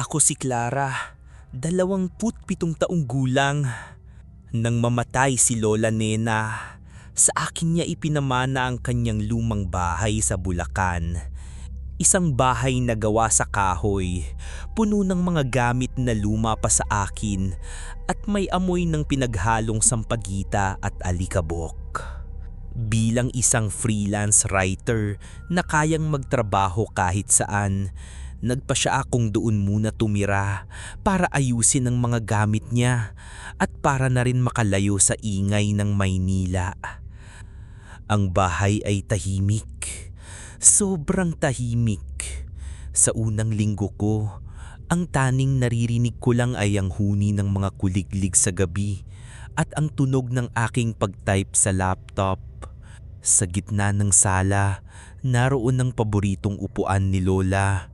Ako si Clara, 27 taong gulang. Nang mamatay si Lola Nena, sa akin niya ipinamana ang kanyang lumang bahay sa Bulacan. Isang bahay na gawa sa kahoy, puno ng mga gamit na luma pa sa akin at may amoy ng pinaghalong sampagita at alikabok. Bilang isang freelance writer na kayang magtrabaho kahit saan, nagpasya akong doon muna tumira para ayusin ang mga gamit niya at para na rin makalayo sa ingay ng Maynila. Ang bahay ay tahimik, sobrang tahimik. Sa unang linggo ko, ang taning naririnig ko lang ay ang huni ng mga kuliglig sa gabi at ang tunog ng aking pag-type sa laptop. Sa gitna ng sala, naroon ang paboritong upuan ni Lola.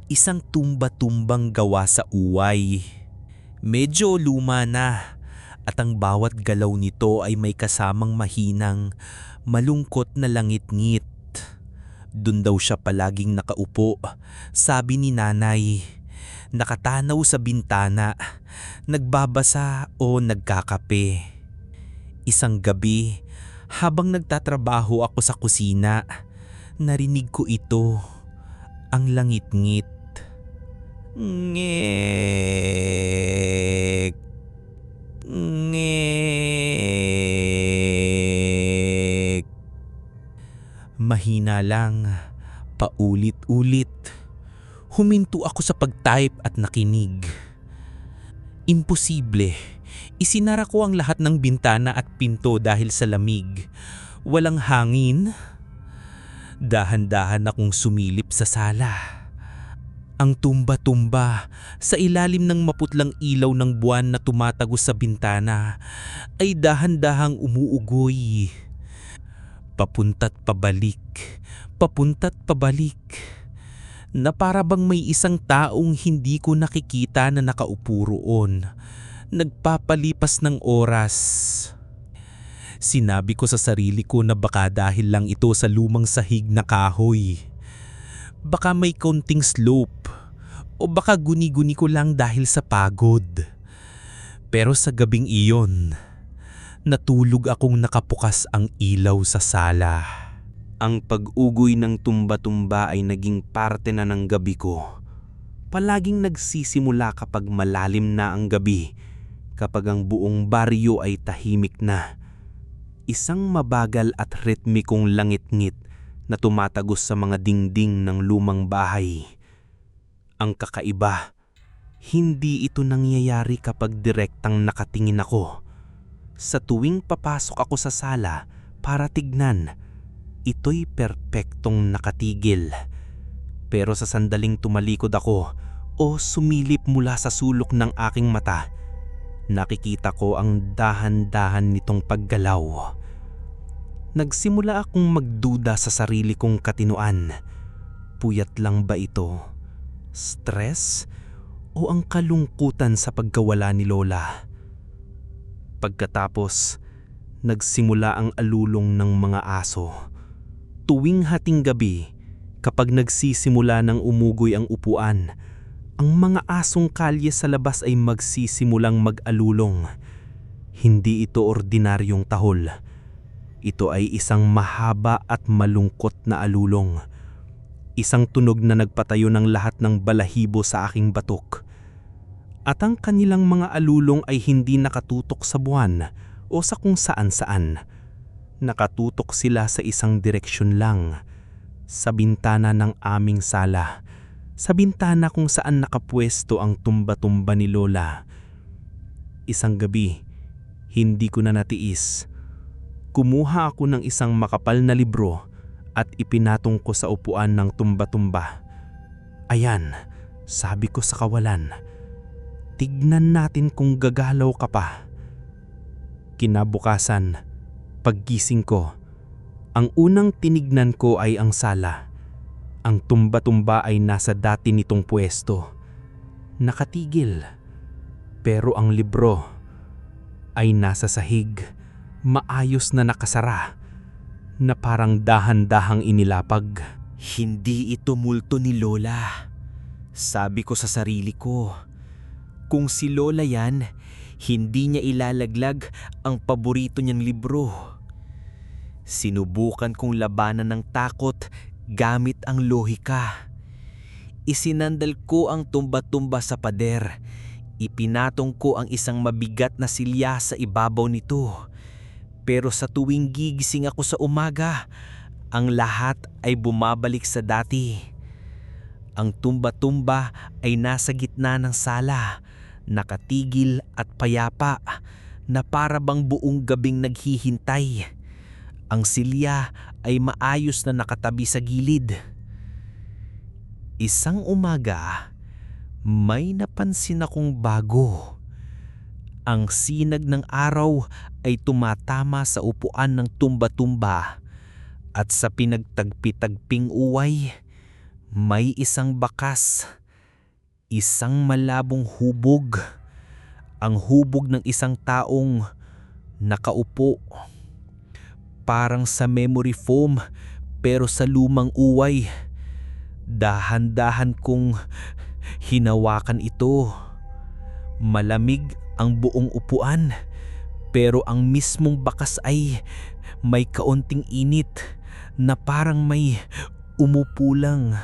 Isang tumba-tumbang gawa sa uway. Medyo luma na at ang bawat galaw nito ay may kasamang mahinang, malungkot na langit-ngit. Doon daw siya palaging nakaupo, sabi ni nanay. Nakatanaw sa bintana, nagbabasa o nagkakape. Isang gabi, habang nagtatrabaho ako sa kusina, narinig ko ito, ang langit-ngit. Ngek, ngek. Mahina lang, paulit-ulit. Huminto ako sa pag-type at nakinig. Imposible. Isinara ko ang lahat ng bintana at pinto dahil sa lamig. Walang hangin. Dahan-dahan akong sumilip sa sala. Ang tumba-tumba sa ilalim ng maputlang ilaw ng buwan na tumatagos sa bintana ay dahan-dahang umuugoy. Papunta't pabalik, papunta't pabalik. Na para bang may isang taong hindi ko nakikita na nakaupo roon, nagpapalipas ng oras. Sinabi ko sa sarili ko na baka dahil lang ito sa lumang sahig na kahoy. Baka may kaunting slope o baka guni-guni ko lang dahil sa pagod. Pero sa gabing iyon, natulog akong nakapukas ang ilaw sa sala. Ang pag-ugoy ng tumba-tumba ay naging parte na ng gabi ko. Palaging nagsisimula kapag malalim na ang gabi, kapag ang buong baryo ay tahimik na. Isang mabagal at ritmikong langit-ngit na tumatagos sa mga dingding ng lumang bahay. Ang kakaiba, hindi ito nangyayari kapag direktang nakatingin ako. Sa tuwing papasok ako sa sala para tignan, ito'y perpektong nakatigil. Pero sa sandaling tumalikod ako o sumilip mula sa sulok ng aking mata, nakikita ko ang dahan-dahan nitong paggalaw. Nagsimula akong magduda sa sarili kong katinuan. Puyat lang ba ito? Stress? O ang kalungkutan sa pagkawala ni Lola? Pagkatapos, nagsimula ang alulong ng mga aso. Tuwing hating gabi, kapag nagsisimula ng umugoy ang upuan, ang mga asong kalye sa labas ay magsisimulang mag-alulong. Hindi ito ordinaryong tahol. Ito ay isang mahaba at malungkot na alulong. Isang tunog na nagpatayo ng lahat ng balahibo sa aking batok. At ang kanilang mga alulong ay hindi nakatutok sa buwan o sa kung saan-saan. Nakatutok sila sa isang direksyon lang, sa bintana ng aming sala, sa bintana kung saan nakapwesto ang tumba-tumba ni Lola. Isang gabi, hindi ko na natiis. Kumuha ako ng isang makapal na libro at ipinatong ko sa upuan ng tumba-tumba. Ayan, sabi ko sa kawalan. Tignan natin kung gagalaw ka pa. Kinabukasan, paggising ko, ang unang tinignan ko ay ang sala. Ang tumba-tumba ay nasa dati nitong pwesto. Nakatigil. Pero ang libro ay nasa sahig, maayos na nakasara, na parang dahan-dahang inilapag. Hindi ito multo ni Lola. Sabi ko sa sarili ko, kung si Lola yan, hindi niya ilalaglag ang paborito niyang libro. Sinubukan kong labanan ng takot gamit ang lohika. Isinandal ko ang tumba-tumba sa pader. Ipinatong ko ang isang mabigat na silya sa ibabaw nito. Pero sa tuwing gigising ako sa umaga, ang lahat ay bumabalik sa dati. Ang tumba-tumba ay nasa gitna ng sala, nakatigil at payapa na para bang buong gabing naghihintay. Ang silya ay maayos na nakatabi sa gilid. Isang umaga, may napansin akong bago. Ang sinag ng araw ay tumatama sa upuan ng tumba-tumba at sa pinagtagpi-tagping uway, may isang bakas, isang malabong hubog, ang hubog ng isang taong nakaupo. Parang sa memory foam pero sa lumang uway. Dahan-dahan kong hinawakan ito. Malamig ang buong upuan pero ang mismong bakas ay may kaunting init na parang may umupo lang.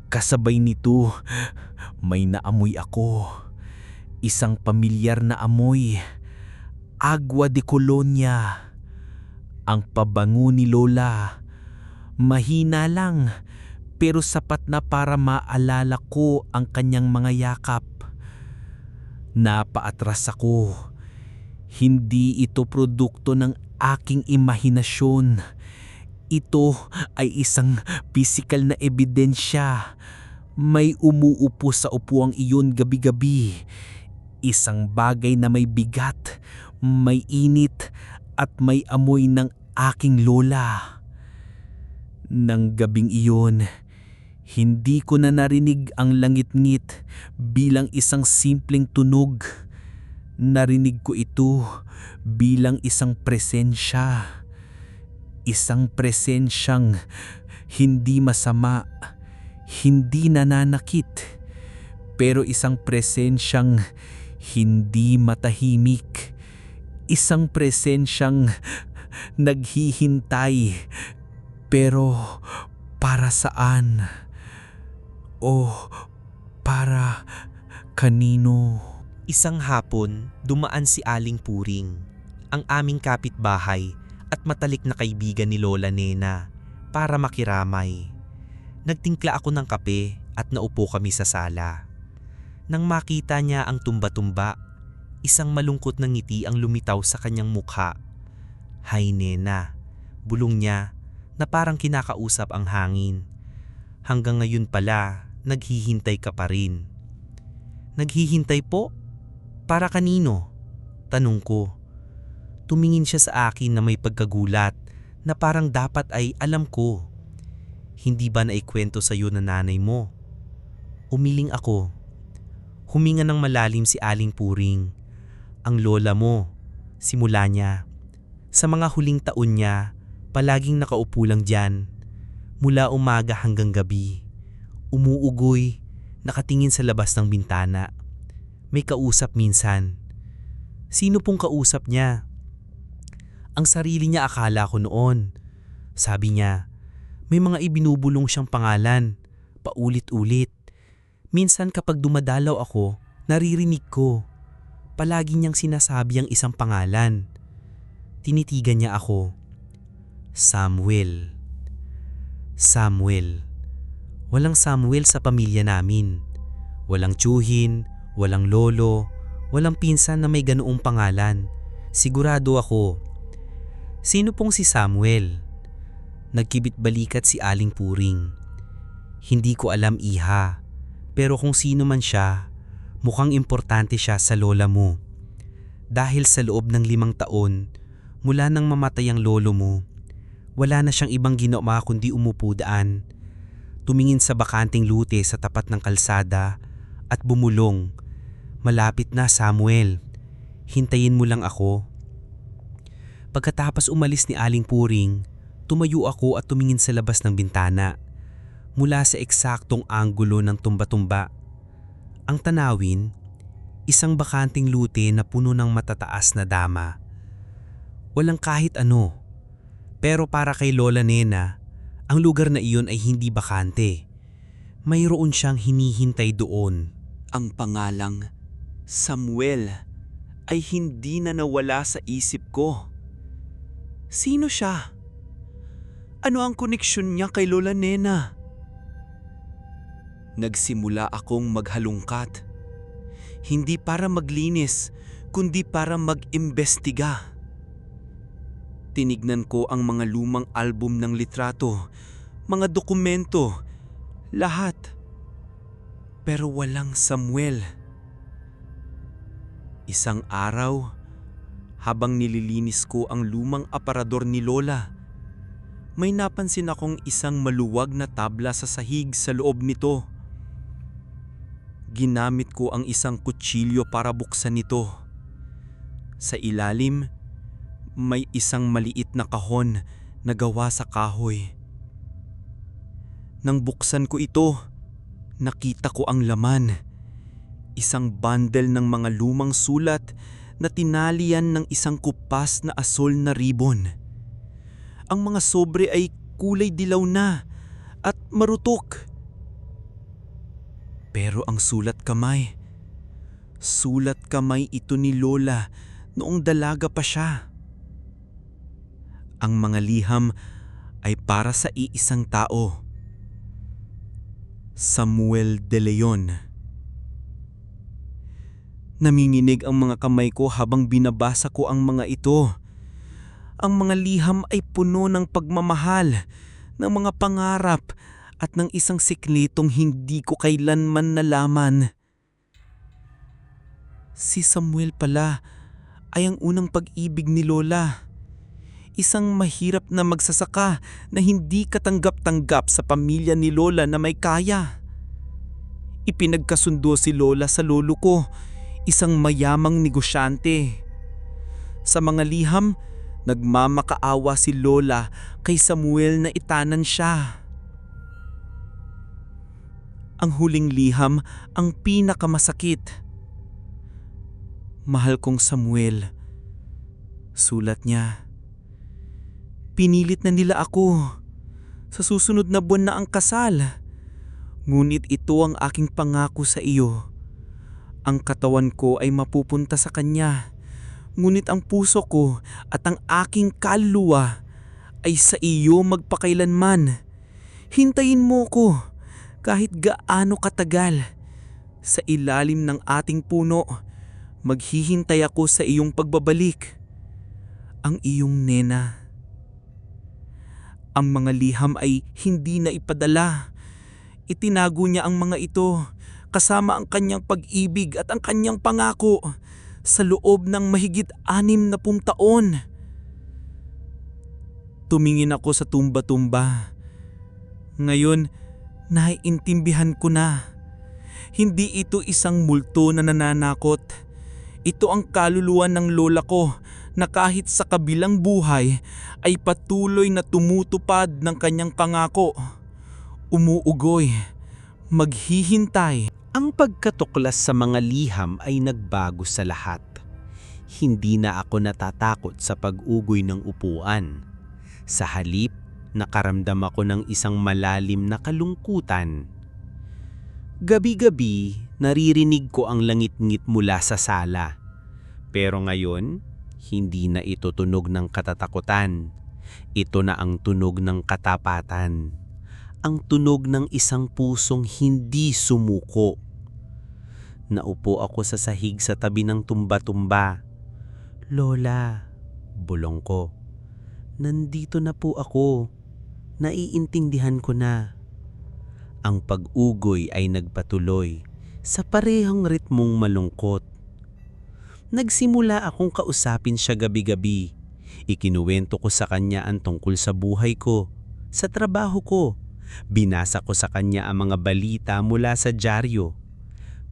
Kasabay nito, may naamoy ako. Isang pamilyar na amoy. Agua de Colonia. Ang pabango ni Lola. Mahina lang pero sapat na para maalala ko ang kanyang mga yakap. Napaatras ako. Hindi ito produkto ng aking imahinasyon. Ito ay isang pisikal na ebidensya. May umuupo sa upuang iyon gabi-gabi. Isang bagay na may bigat, may init at may amoy ng aking lola. Nang gabing iyon, hindi ko na narinig ang langit-ngit bilang isang simpleng tunog. Narinig ko ito bilang isang presensya. Isang presensyang hindi masama, hindi nananakit, pero isang presensyang hindi matahimik. Isang presensyang naghihintay, pero para saan? O para kanino? Isang hapon, dumaan si Aling Puring, ang aming kapitbahay at matalik na kaibigan ni Lola Nena, para makiramay. Nagtimpla ako ng kape at naupo kami sa sala. Nang makita niya ang tumba-tumba, isang malungkot na ngiti ang lumitaw sa kanyang mukha. "Hay Nena," bulong niya na parang kinakausap ang hangin. "Hanggang ngayon pala, naghihintay ka pa rin." "Naghihintay po? Para kanino?" tanong ko. Tumingin siya sa akin na may pagkagulat na parang dapat ay alam ko. "Hindi ba naikwento sa iyo na nanay mo?" Umiling ako. Huminga ng malalim si Aling Puring. "Ang lola mo, simula niya. Sa mga huling taon niya, palaging nakaupo lang diyan. Mula umaga hanggang gabi. Umuugoy, nakatingin sa labas ng bintana. May kausap minsan." "Sino pong kausap niya?" "Ang sarili niya akala ko noon. Sabi niya, may mga ibinubulong siyang pangalan, paulit-ulit. Minsan kapag dumadalaw ako, naririnig ko. Palagi niyang sinasabi ang isang pangalan." Tinitigan niya ako. "Samuel. Samuel. Walang Samuel sa pamilya namin. Walang tiyuhin, walang lolo, walang pinsan na may ganoong pangalan. Sigurado ako." "Sino pong si Samuel?" Nagkibit balikat si Aling Puring. "Hindi ko alam, iha. Pero kung sino man siya, mukhang importante siya sa lola mo. Dahil sa loob ng 5 taon, mula nang mamatay ang lolo mo, wala na siyang ibang ginawa kundi umupo daan, tumingin sa bakanting lute sa tapat ng kalsada at bumulong, 'Malapit na, Samuel. Hintayin mo lang ako.'" Pagkatapos umalis ni Aling Puring, tumayo ako at tumingin sa labas ng bintana. mula sa eksaktong anggulo ng tumba-tumba. Ang tanawin, isang bakanting lute na puno ng matataas na dama. Walang kahit ano, pero para kay Lola Nena, ang lugar na iyon ay hindi bakante. Mayroon siyang hinihintay doon. Ang pangalang Samuel ay hindi na nawala sa isip ko. Sino siya? Ano ang koneksyon niya kay Lola Nena? Nagsimula akong maghalungkat. Hindi para maglinis, kundi para mag-imbestiga. Tinignan ko ang mga lumang album ng litrato, mga dokumento, lahat. Pero walang Samuel. Isang araw, habang nililinis ko ang lumang aparador ni Lola, may napansin akong isang maluwag na tabla sa sahig sa loob nito. Ginamit ko ang isang kutsilyo para buksan ito. Sa ilalim, may isang maliit na kahon na gawa sa kahoy. Nang buksan ko ito, nakita ko ang laman. Isang bundle ng mga lumang sulat na tinalian ng isang kupas na asol na ribon. Ang mga sobre ay kulay dilaw na at marutok. Pero ang sulat kamay ito ni Lola noong dalaga pa siya. Ang mga liham ay para sa iisang tao, Samuel De Leon. Nanginginig ang mga kamay ko habang binabasa ko ang mga ito. Ang mga liham ay puno ng pagmamahal, ng mga pangarap at ng isang sikletong hindi ko kailanman nalaman. Si Samuel pala ay ang unang pag-ibig ni Lola. Isang mahirap na magsasaka na hindi katanggap-tanggap sa pamilya ni Lola na may kaya. Ipinagkasundo si Lola sa lolo ko, isang mayamang negosyante. Sa mga liham, nagmamakaawa si Lola kay Samuel na itanan siya. Ang huling liham ang pinakamasakit. Mahal kong Samuel, sulat niya. Pinilit na nila ako. Sa susunod na buwan na ang kasal. Ngunit ito ang aking pangako sa iyo. Ang katawan ko ay mapupunta sa kanya. Ngunit ang puso ko at ang aking kaluluwa ay sa iyo magpakailanman. Hintayin mo ko kahit gaano katagal. Sa ilalim ng ating puno, maghihintay ako sa iyong pagbabalik. Ang iyong Nena. Ang mga liham ay hindi na ipadala. Itinago niya ang mga ito kasama ang kanyang pag-ibig at ang kanyang pangako sa loob ng mahigit 60 taon. Tumingin ako sa tumba-tumba. Ngayon, naiintindihan ko na. Hindi ito isang multo na nananakot. Ito ang kaluluwa ng lola ko na kahit sa kabilang buhay ay patuloy na tumutupad ng kanyang pangako. Umuugoy, maghihintay. Ang pagkatuklas sa mga liham ay nagbago sa lahat. Hindi na ako natatakot sa pag-ugoy ng upuan. Sa halip, nakaramdam ako ng isang malalim na kalungkutan. Gabi-gabi, naririnig ko ang langit-ngit mula sa sala. Pero ngayon, hindi na ito tunog ng katatakutan. Ito na ang tunog ng katapatan. Ang tunog ng isang pusong hindi sumuko. Naupo ako sa sahig sa tabi ng tumba-tumba. Lola, bulong ko. Nandito na po ako. Naiintindihan ko na. Ang pag-ugoy ay nagpatuloy sa parehong ritmong malungkot. Nagsimula akong kausapin siya gabi-gabi. Ikinuwento ko sa kanya ang tungkol sa buhay ko, sa trabaho ko. Binasa ko sa kanya ang mga balita mula sa dyaryo.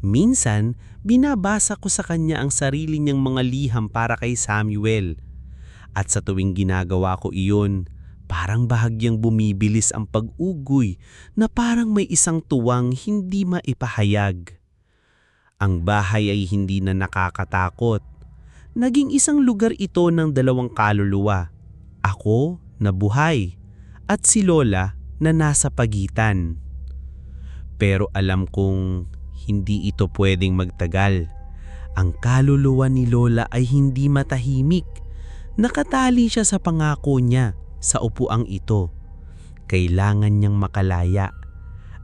Minsan, binabasa ko sa kanya ang sarili niyang mga liham para kay Samuel. At sa tuwing ginagawa ko iyon, Parang bahagyang bumibilis ang pag-ugoy na parang may isang tuwang hindi maipahayag. Ang bahay ay hindi na nakakatakot. Naging isang lugar ito ng dalawang kaluluwa. Ako na buhay at si Lola na nasa pagitan. Pero alam kong hindi ito pwedeng magtagal. Ang kaluluwa ni Lola ay hindi matahimik. Nakatali siya sa pangako niya sa upuang ito. Kailangan niyang makalaya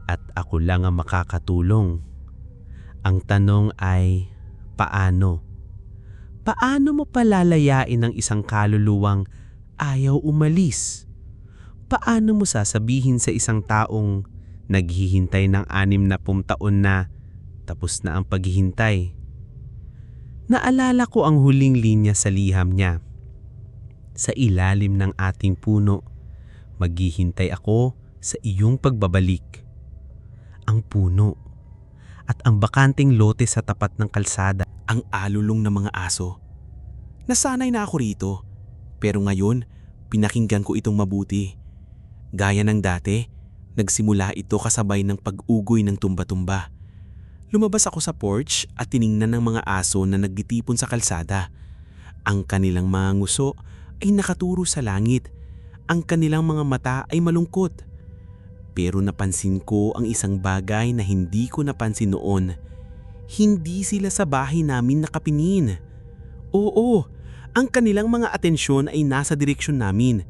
at ako lang ang makakatulong. Ang tanong ay, paano? Paano mo palalayain ang isang kaluluwang ayaw umalis? Paano mo sasabihin sa isang taong naghihintay ng 60 taon na tapos na ang paghihintay? Naalala ko ang huling linya sa liham niya. Sa ilalim ng ating puno, maghihintay ako sa iyong pagbabalik. Ang puno at ang bakanting lote sa tapat ng kalsada. Ang alulong ng mga aso. Nasanay na ako rito, pero ngayon pinakinggan ko itong mabuti. Gaya ng dati, nagsimula ito kasabay ng pag-ugoy ng tumba-tumba. Lumabas ako sa porch at tiningnan ng mga aso na nagtitipon sa kalsada. Ang kanilang mga nguso ay nakaturo sa langit. Ang kanilang mga mata ay malungkot. Pero napansin ko ang isang bagay na hindi ko napansin noon. Hindi sila sa bahay namin nakapingin. Oo, ang kanilang mga atensyon ay nasa direksyon namin.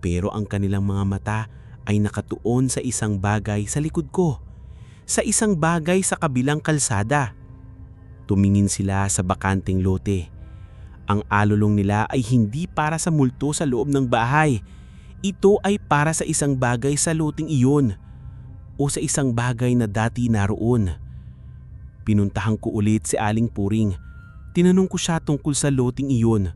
Pero ang kanilang mga mata ay nakatuon sa isang bagay sa likod ko. Sa isang bagay sa kabilang kalsada. Tumingin sila sa bakanting lote. Ang alulong nila ay hindi para sa multo sa loob ng bahay. Ito ay para sa isang bagay sa loteng iyon o sa isang bagay na dati naroon. Pinuntahan ko ulit si Aling Puring. Tinanong ko siya tungkol sa loteng iyon.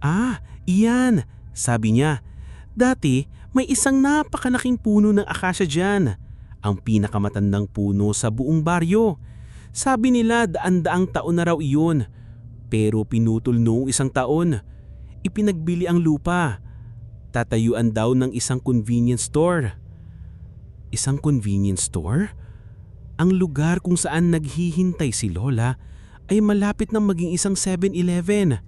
Ah, iyan, sabi niya. Dati may isang napakalaking puno ng akasya dyan. Ang pinakamatandang puno sa buong baryo. Sabi nila daan-daang taon na raw iyon. Pero pinutol noong isang taon. Ipinagbili ang lupa. Tatayuan daw ng isang convenience store. Isang convenience store? Ang lugar kung saan naghihintay si Lola ay malapit nang maging isang 7-Eleven.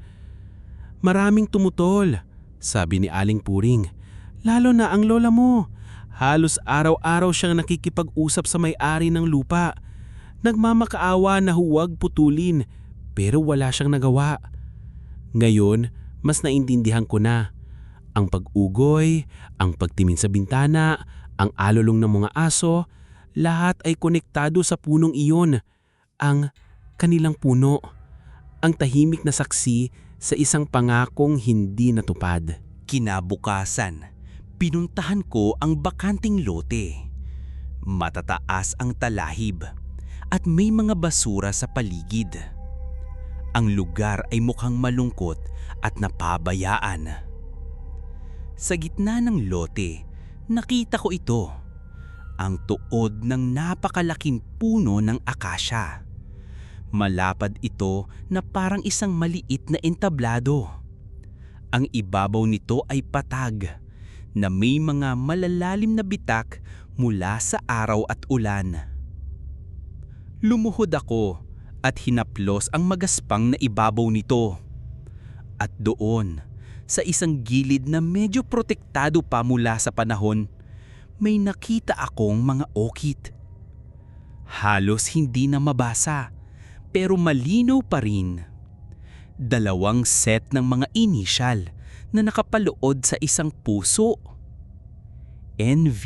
Maraming tumutol, sabi ni Aling Puring. Lalo na ang lola mo. Halos araw-araw siyang nakikipag-usap sa may-ari ng lupa. Nagmamakaawa na huwag putulin. Pero wala siyang nagawa. Ngayon, mas naintindihan ko na. Ang pag-ugoy, ang pagtimin sa bintana, ang alulong ng mga aso, lahat ay konektado sa punong iyon. Ang kanilang puno. Ang tahimik na saksi sa isang pangakong hindi natupad. Kinabukasan, pinuntahan ko ang bakanting lote. Matataas ang talahib at may mga basura sa paligid. Ang lugar ay mukhang malungkot at napabayaan. Sa gitna ng lote, nakita ko ito. Ang tuod ng napakalaking puno ng akasya. Malapad ito na parang isang maliit na entablado. Ang ibabaw nito ay patag na may mga malalalim na bitak mula sa araw at ulan. Lumuhod ako at hinaplos ang magaspang na ibabaw nito. At doon, sa isang gilid na medyo protektado pa mula sa panahon, may nakita akong mga okit. Halos hindi na mabasa, pero malinaw pa rin. 2 set ng mga inisyal na nakapalood sa isang puso. NV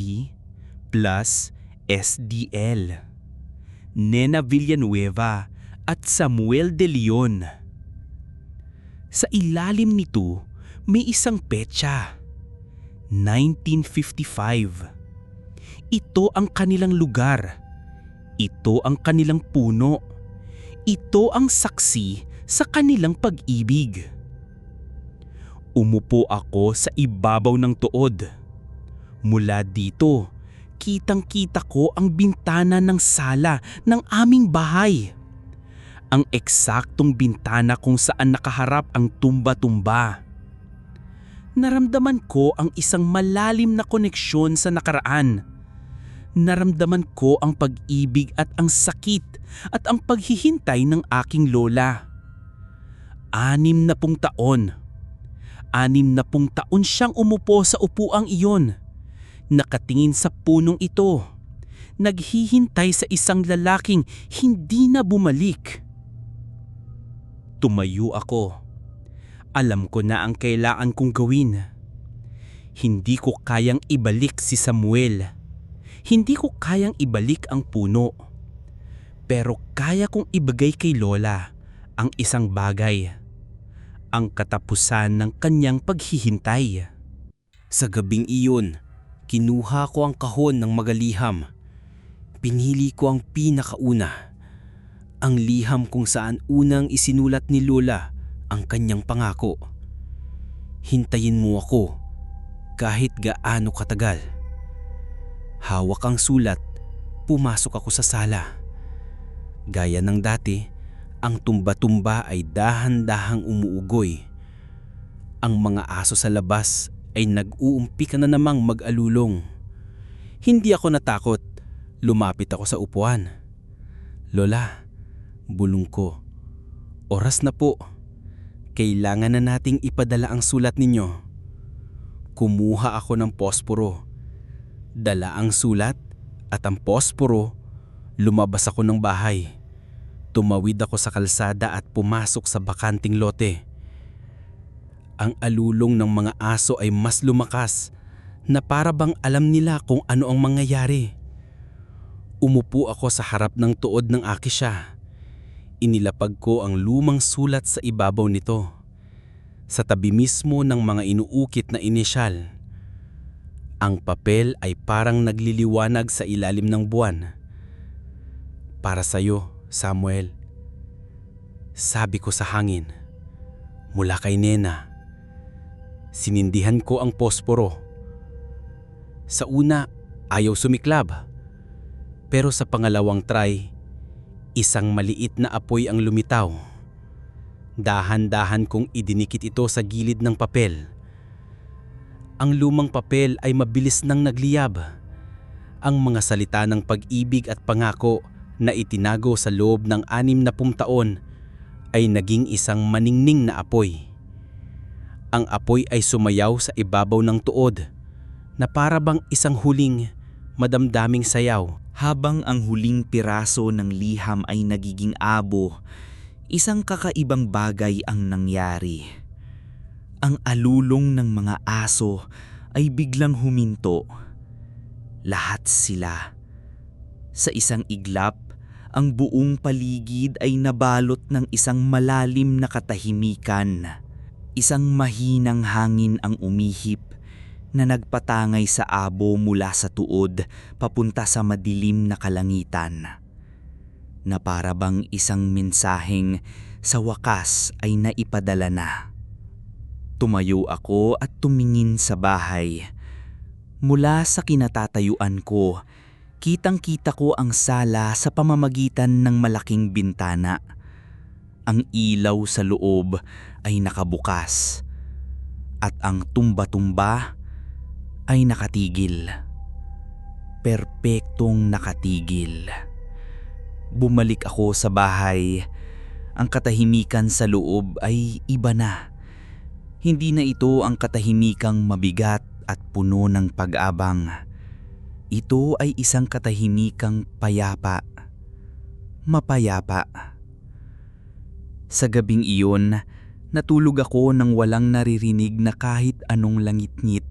plus SDL. Nena Villanueva at Samuel de Leon. Sa ilalim nito, may isang petsa. 1955. Ito ang kanilang lugar. Ito ang kanilang puno. Ito ang saksi sa kanilang pag-ibig. Umupo ako sa ibabaw ng tuod. Mula dito, kitang-kita ko ang bintana ng sala ng aming bahay. Ang eksaktong bintana kung saan nakaharap ang tumba-tumba. Naramdaman ko ang isang malalim na koneksyon sa nakaraan. Naramdaman ko ang pag-ibig at ang sakit at ang paghihintay ng aking lola. 60 taon. 60 taon siyang umupo sa upuang iyon. Nakatingin sa punong ito. Naghihintay sa isang lalaking hindi na bumalik. Tumayo ako. Alam ko na ang kailangan kong gawin. Hindi ko kayang ibalik si Samuel. Hindi ko kayang ibalik ang puno. Pero kaya kong ibigay kay Lola ang isang bagay. Ang katapusan ng kanyang paghihintay. Sa gabing iyon, kinuha ko ang kahon ng magaliham. Pinili ko ang pinakauna. Ang liham kung saan unang isinulat ni Lola ang kanyang pangako. Hintayin mo ako kahit gaano katagal. Hawak ang sulat, pumasok ako sa sala. Gaya ng dati, ang tumba-tumba ay dahan-dahang umuugoy. Ang mga aso sa labas ay nag-uumpika na namang mag-alulong. Hindi ako natakot, lumapit ako sa upuan. Lola, bulong ko. Oras na po. Kailangan na nating ipadala ang sulat ninyo. Kumuha ako ng posporo. Dala ang sulat at ang posporo. Lumabas ako ng bahay. Tumawid ako sa kalsada at pumasok sa bakanting lote. Ang alulong ng mga aso ay mas lumakas na para bang alam nila kung ano ang mangyayari. Umupo ako sa harap ng tuod ng akisya. Inilapag ko ang lumang sulat sa ibabaw nito. Sa tabi mismo ng mga inuukit na inisyal. Ang papel ay parang nagliliwanag sa ilalim ng buwan. Para sa'yo, Samuel. Sabi ko sa hangin. Mula kay Nena. Sinindihan ko ang posporo. Sa una, ayaw sumiklab. Pero sa pangalawang try, isang maliit na apoy ang lumitaw. Dahan-dahan kong idinikit ito sa gilid ng papel. Ang lumang papel ay mabilis nang nagliyab. Ang mga salita ng pag-ibig at pangako na itinago sa loob ng 60 taon ay naging isang maningning na apoy. Ang apoy ay sumayaw sa ibabaw ng tuod na para bang isang huling madamdaming sayaw. Habang ang huling piraso ng liham ay nagiging abo, isang kakaibang bagay ang nangyari. Ang alulong ng mga aso ay biglang huminto. Lahat sila. Sa isang iglap, ang buong paligid ay nabalot ng isang malalim na katahimikan. Isang mahinang hangin ang umihip na nagpatangay sa abo mula sa tuod papunta sa madilim na kalangitan. Na para bang isang mensaheng sa wakas ay naipadala na. Tumayo ako at tumingin sa bahay. Mula sa kinatatayuan ko, kitang-kita ko ang sala sa pamamagitan ng malaking bintana. Ang ilaw sa loob ay nakabukas at ang tumba-tumba ay nakatigil. Perpektong nakatigil. Bumalik ako sa bahay. Ang katahimikan sa loob ay iba na. Hindi na ito ang katahimikang mabigat at puno ng pag-abang. Ito ay isang katahimikang payapa. Mapayapa. Sa gabing iyon, natulog ako nang walang naririnig na kahit anong langit-ngit.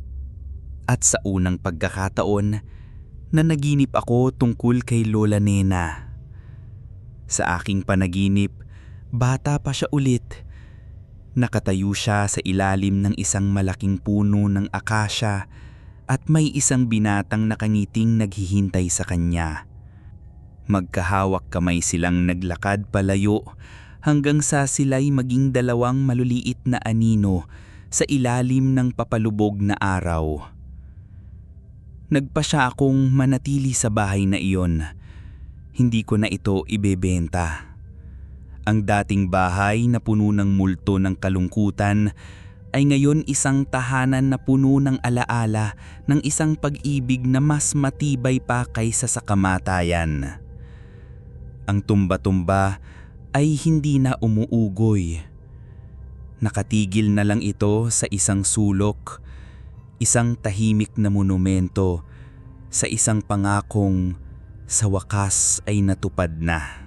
At sa unang pagkakataon, nanaginip ako tungkol kay Lola Nena. Sa aking panaginip, bata pa siya ulit. Nakatayo siya sa ilalim ng isang malaking puno ng akasya at may isang binatang nakangiting naghihintay sa kanya. Magkahawak kamay silang naglakad palayo hanggang sa sila'y maging dalawang maluliit na anino sa ilalim ng papalubog na araw. Nagpasya akong manatili sa bahay na iyon. Hindi ko na ito ibebenta. Ang dating bahay na puno ng multo ng kalungkutan ay ngayon isang tahanan na puno ng alaala ng isang pag-ibig na mas matibay pa kaysa sa kamatayan. Ang tumba-tumba ay hindi na umuugoy. Nakatigil na lang ito sa isang sulok, isang tahimik na monumento, sa isang pangakong sa wakas ay natupad na.